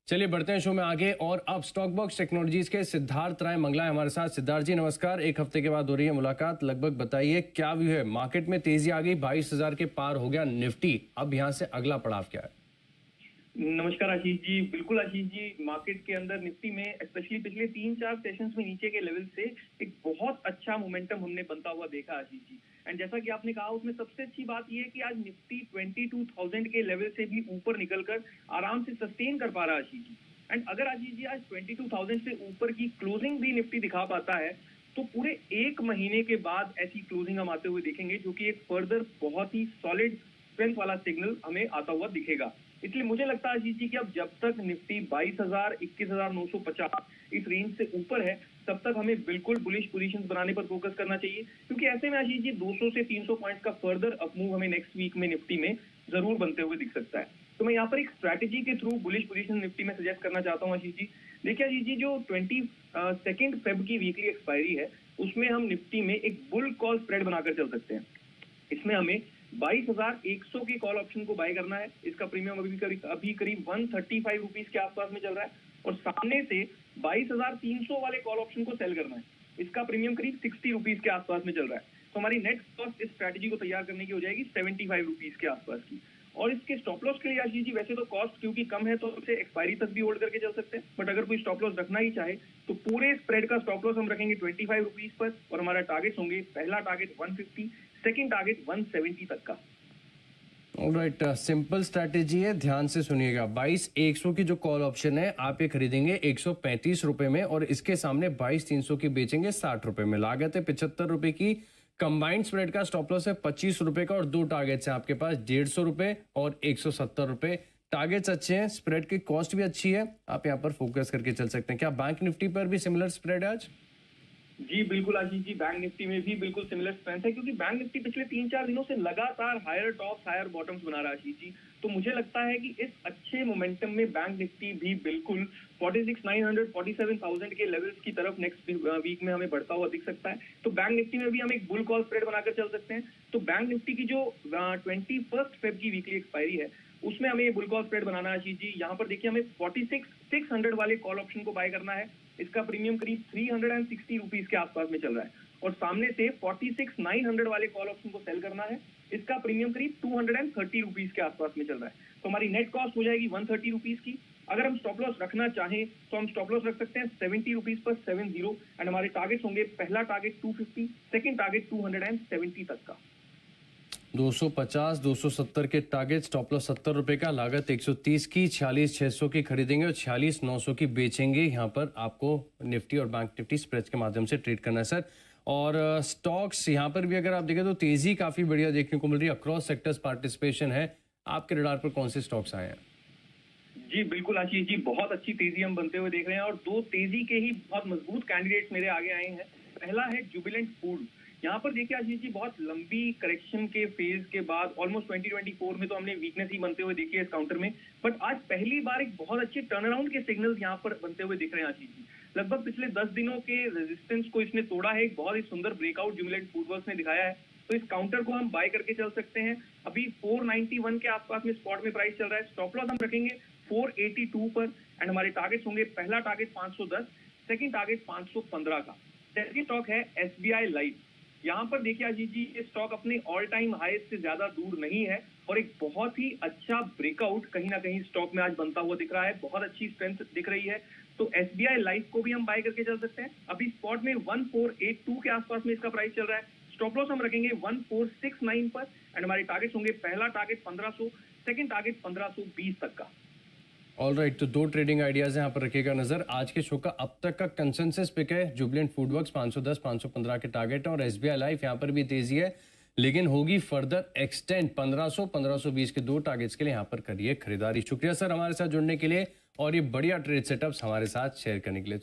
चलिए बढ़ते हैं शो में आगे। और अब स्टॉक बॉक्स टेक्नोलॉजीज के सिद्धार्थ राय मंगला है हमारे साथ। सिद्धार्थ जी नमस्कार, एक हफ्ते के बाद हो रही है मुलाकात। लगभग बताइए क्या व्यू है, मार्केट में तेजी आ गई, 22,000 के पार हो गया निफ्टी, अब यहाँ से अगला पड़ाव क्या है? नमस्कार आशीष जी। बिल्कुल आशीष जी, मार्केट के अंदर निफ्टी में स्पेशली पिछले 3-4 सेशंस में नीचे के लेवल से एक बहुत अच्छा मोमेंटम हमने बनता हुआ देखा आशीष जी। एंड जैसा कि आपने कहा, उसमें सबसे अच्छी बात यह है कि आज निफ्टी 22,000 के लेवल से भी ऊपर निकलकर आराम से सस्टेन कर पा रहा है आशीष जी। एंड अगर आशीष जी आज 22,000 से ऊपर की क्लोजिंग भी निफ्टी दिखा पाता है तो पूरे एक महीने के बाद ऐसी क्लोजिंग हम आते हुए देखेंगे, जो कि एक फर्दर बहुत ही सॉलिड स्ट्रेंथ वाला सिग्नल हमें आता हुआ दिखेगा। इसलिए मुझे लगता है आशीष जी कि अब जब तक निफ्टी 22,000 21,950 इस रेंज से ऊपर है, तब तक हमें बिल्कुल बुलिश पोजीशंस बनाने पर फोकस करना चाहिए, क्योंकि ऐसे में आशीष जी 200 से 300 पॉइंट्स का फर्दर अपमूव हमें नेक्स्ट वीक में निफ्टी में जरूर बनते हुए दिख सकता है। तो मैं यहाँ पर एक स्ट्रैटेजी के थ्रू बुलिश पोजीशन निफ्टी में सजेस्ट करना चाहता हूँ आशीष जी। देखिए आशीष जी, जो 22 फेब की वीकली एक्सपायरी है, उसमें हम निफ्टी में एक बुल कॉल स्प्रेड बनाकर चल सकते हैं। इसमें हमें 22,100 के कॉल ऑप्शन को बाय करना है। इसका प्रीमियम अभी करीब 135 रुपीज के आसपास में चल रहा है, और सामने से 22,300 वाले कॉल ऑप्शन को सेल करना है। इसका प्रीमियम करीब 60 रुपीज के आसपास में चल रहा है। तो हमारी नेट कॉस्ट इस स्ट्रैटेजी को तैयार करने की हो जाएगी 75 रुपीज के आसपास की। और इसके स्टॉप लॉस के लिए आशीष जी, वैसे तो कॉस्ट क्योंकि कम है तो उसे एक्सपायरी तक भी होल्ड करके चल सकते हैं, बट अगर कोई स्टॉप लॉस रखना ही चाहे तो पूरे स्प्रेड का स्टॉप लॉस हम रखेंगे 25 रुपीज पर, और हमारा टारगेट होंगे, पहला टारगेट 150, सेकंड टारगेट 170 तक का। ऑलराइट, सिंपल स्ट्रैटेजी है, ध्यान से सुनिएगा। 22,100 की जो कॉल ऑप्शन है, आप ये खरीदेंगे 135 रुपए में, और इसके सामने 22,300 की बेचेंगे 60 रुपए में। लागत है 75 रुपए की। कंबाइंड स्प्रेड का स्टॉप लॉस है 25 रुपए का, और दो टारगेट्स हैं आपके पास, 150 रुपए और 170 रुपए। टारगेट्स अच्छे हैं, स्प्रेड की कॉस्ट भी अच्छी है, आप यहाँ पर फोकस करके चल सकते हैं। क्या बैंक निफ्टी पर भी सिमिलर स्प्रेड है आज? जी बिल्कुल आशीष जी, बैंक निफ्टी में भी बिल्कुल सिमिलर स्ट्रेंथ है, क्योंकि बैंक निफ्टी पिछले 3-4 दिनों से लगातार हायर टॉप्स हायर बॉटम्स बना रहा है आशीष जी। तो मुझे लगता है कि इस अच्छे मोमेंटम में बैंक निफ्टी भी बिल्कुल 46,900 47,000 के लेवल्स की तरफ नेक्स्ट वीक में हमें बढ़ता हुआ दिख सकता है। तो बैंक निफ्टी में भी हम एक बुल कॉल स्प्रेड बनाकर चल सकते हैं। तो बैंक निफ्टी की जो 21 फेब की वीकली एक्सपायरी है, उसमें हमें बुल कॉल स्प्रेड बनाना है आशीष जी। यहाँ पर देखिए, हमें 46,600 वाले कॉल ऑप्शन को बाय करना है। इसका प्रीमियम करीब 360 रुपीज के आसपास में चल रहा है, और सामने से 46,900 वाले कॉल ऑप्शन को सेल करना है। इसका प्रीमियम करीब 230 रुपीज के आसपास में चल रहा है। तो हमारी नेट कॉस्ट हो जाएगी 130 रुपीज की। अगर हम स्टॉप लॉस रखना चाहें तो हम स्टॉप लॉस रख सकते हैं 70 रुपीज पर 70, एंड हमारे टारगेट्स होंगे, पहला टारगेट 250, सेकंड टारगेट 270 तक का। 250 270 के टारगेट, स्टॉप लॉस 70 रुपए का, लागत 130 की, 46,600 की खरीदेंगे और 46,900 की बेचेंगे। यहाँ पर आपको निफ्टी और बैंक निफ्टी स्प्रेड्स के माध्यम से ट्रेड करना है सर। और स्टॉक्स यहाँ पर भी अगर आप देखें तो तेजी काफी बढ़िया देखने को मिल रही है, अक्रॉस सेक्टर्स पार्टिसिपेशन है। आपके रडार पर कौन से स्टॉक्स आए हैं? जी बिल्कुल आशीष जी, बहुत अच्छी तेजी हम बनते हुए देख रहे हैं, और दो तेजी के ही बहुत मजबूत कैंडिडेट्स मेरे आगे आए हैं। पहला है जुबिलेंट फूड। यहाँ पर देखिए आशीष जी, बहुत लंबी करेक्शन के फेज के बाद ऑलमोस्ट 2024 में तो हमने वीकनेस ही बनते हुए देखी है इस काउंटर में, बट आज पहली बार एक बहुत अच्छे टर्नअराउंड के सिग्नल्स यहाँ पर बनते हुए दिख रहे हैं आशीष जी। लगभग पिछले 10 दिनों के रेजिस्टेंस को इसने तोड़ा है, एक बहुत ही सुंदर ब्रेकआउट जुबिलेंट फूडवर्क्स ने दिखाया है। तो इस काउंटर को हम बाय करके चल सकते हैं। अभी 491 के आसपास में स्पॉट में प्राइस चल रहा है। स्टॉप लॉस हम रखेंगे 482 पर, एंड हमारे टारगेट्स होंगे, पहला टारगेट 510, सेकंड टारगेट 515 का। सेकंड स्टॉक है एसबीआई लाइफ। यहाँ पर देखिए अजीत जी, ये स्टॉक अपने ऑल टाइम हाई से ज्यादा दूर नहीं है, और एक बहुत ही अच्छा ब्रेकआउट कहीं ना कहीं स्टॉक में आज बनता हुआ दिख रहा है। बहुत अच्छी स्ट्रेंथ दिख रही है। तो एसबीआई लाइफ को भी हम बाय करके चल सकते हैं। अभी स्पॉट में 1482 के आसपास में इसका प्राइस चल रहा है। स्टॉप लॉस हम रखेंगे 1469 पर, एंड हमारे टारगेट्स होंगे, पहला टारगेट 1500, सेकंड टारगेट 1520 तक का। ऑलराइट, तो दो ट्रेडिंग आइडियाज यहाँ पर रखिएगा नजर। आज के शो का अब तक का कंसेंसस पिक है जुबिलेंट फूडवर्क्स 510 515 के टारगेट, और एसबीआई लाइफ यहाँ पर भी तेजी है, लेकिन होगी फर्दर एक्सटेंड 1500 1520 के दो टारगेट्स के लिए यहाँ पर करिए खरीदारी। शुक्रिया सर हमारे साथ जुड़ने के लिए और ये बढ़िया ट्रेड सेटअप्स हमारे साथ शेयर करने के लिए।